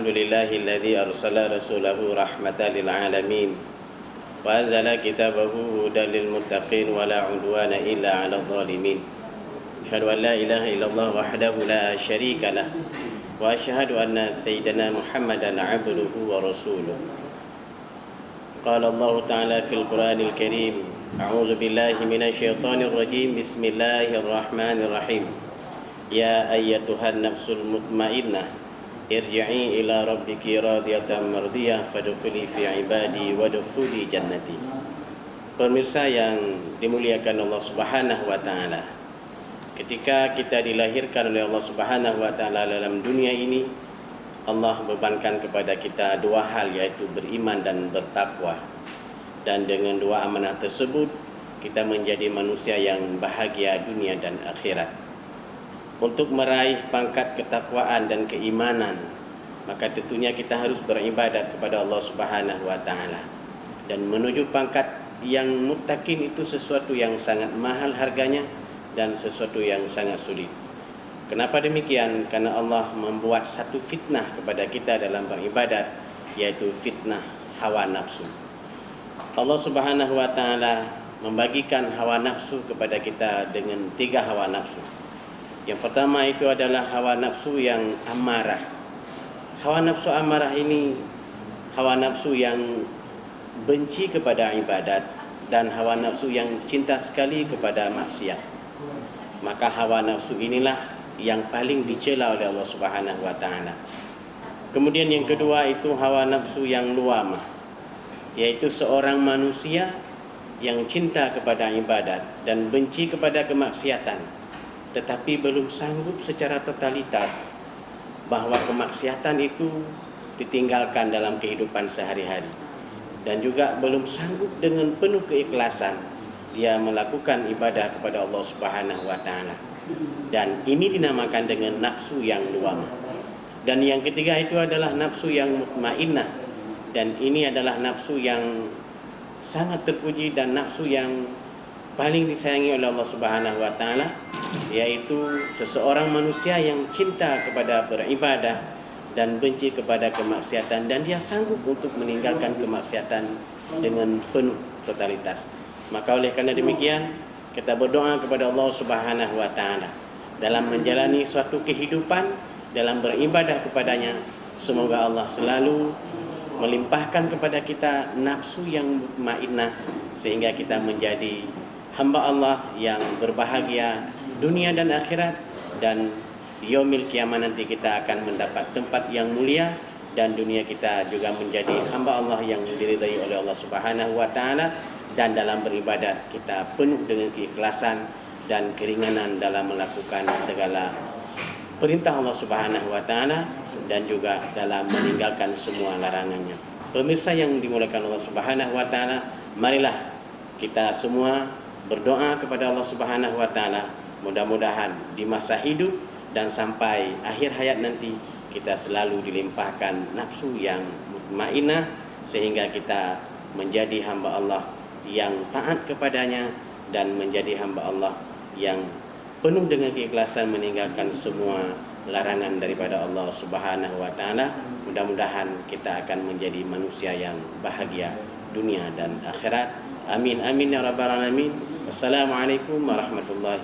Alhamdulillahilladzi arsala rasulahu rahmatan lil alamin wa anzala kitabahu hudan lil muttaqin wa la udwana illa 'alal zalimin. Asyhadu an la ilaha illallah wahdahu la syarika lah wa asyhadu anna sayyidana Muhammadan 'abduhu wa rasuluh. Qala Allah Ta'ala fil Qur'anil Karim, a'udzu billahi minasy syaithanir rajim. Bismillahirrahmanirrahim. Ya ayyatuhan nafsul mutmainnah irji'i ila rabbiki radiyatan mardiyah fadkhuli fi ibadi wadkhuli jannati. Pemirsa yang dimuliakan Allah Subhanahu wa taala, ketika kita dilahirkan oleh Allah Subhanahu wa taala dalam dunia ini, Allah bebankan kepada kita dua hal, yaitu beriman dan bertakwa. Dan dengan dua amanah tersebut kita menjadi manusia yang bahagia dunia dan akhirat. Untuk meraih pangkat ketakwaan dan keimanan, maka tentunya kita harus beribadat kepada Allah Subhanahu wa taala. Dan menuju pangkat yang muttaqin itu sesuatu yang sangat mahal harganya dan sesuatu yang sangat sulit. Kenapa demikian? Karena Allah membuat satu fitnah kepada kita dalam beribadat, yaitu fitnah hawa nafsu. Allah Subhanahu wa taala membagikan hawa nafsu kepada kita dengan 3 hawa nafsu. Yang pertama itu adalah hawa nafsu yang amarah. Hawa nafsu amarah ini hawa nafsu yang benci kepada ibadat dan hawa nafsu yang cinta sekali kepada maksiat. Maka hawa nafsu inilah yang paling dicela oleh Allah Subhanahu wa taala. Kemudian yang kedua itu hawa nafsu yang luamah, yaitu seorang manusia yang cinta kepada ibadat dan benci kepada kemaksiatan, tetapi belum sanggup secara totalitas bahwa kemaksiatan itu ditinggalkan dalam kehidupan sehari-hari, dan juga belum sanggup dengan penuh keikhlasan dia melakukan ibadah kepada Allah Subhanahu wa taala. Dan ini dinamakan dengan nafsu yang luamah. Dan yang ketiga itu adalah nafsu yang mutmainnah, dan ini adalah nafsu yang sangat terpuji dan nafsu yang paling disayangi oleh Allah Subhanahu wa taala, yaitu seseorang manusia yang cinta kepada beribadah dan benci kepada kemaksiatan, dan dia sanggup untuk meninggalkan kemaksiatan dengan penuh totalitas. Maka oleh karena demikian kita berdoa kepada Allah Subhanahu wa taala dalam menjalani suatu kehidupan, dalam beribadah kepadanya, semoga Allah selalu melimpahkan kepada kita nafsu yang mutmainnah sehingga kita menjadi hamba Allah yang berbahagia dunia dan akhirat, dan di yaumil qiyamah nanti kita akan mendapat tempat yang mulia, dan dunia kita juga menjadi hamba Allah yang diridai oleh Allah Subhanahu wa taala, dan dalam beribadat kita penuh dengan keikhlasan dan keringanan dalam melakukan segala perintah Allah Subhanahu wa taala dan juga dalam meninggalkan semua larangannya. Pemirsa yang dimuliakan Allah Subhanahu wa taala, marilah kita semua berdoa kepada Allah Subhanahu wa taala, mudah-mudahan di masa hidup dan sampai akhir hayat nanti kita selalu dilimpahkan nafsu yang mutmainnah sehingga kita menjadi hamba Allah yang taat kepadanya dan menjadi hamba Allah yang penuh dengan keikhlasan meninggalkan semua larangan daripada Allah Subhanahu wa taala. Mudah-mudahan kita akan menjadi manusia yang bahagia dunia dan akhirat. Amin amin ya rabbal alamin. Wassalamualaikum warahmatullahi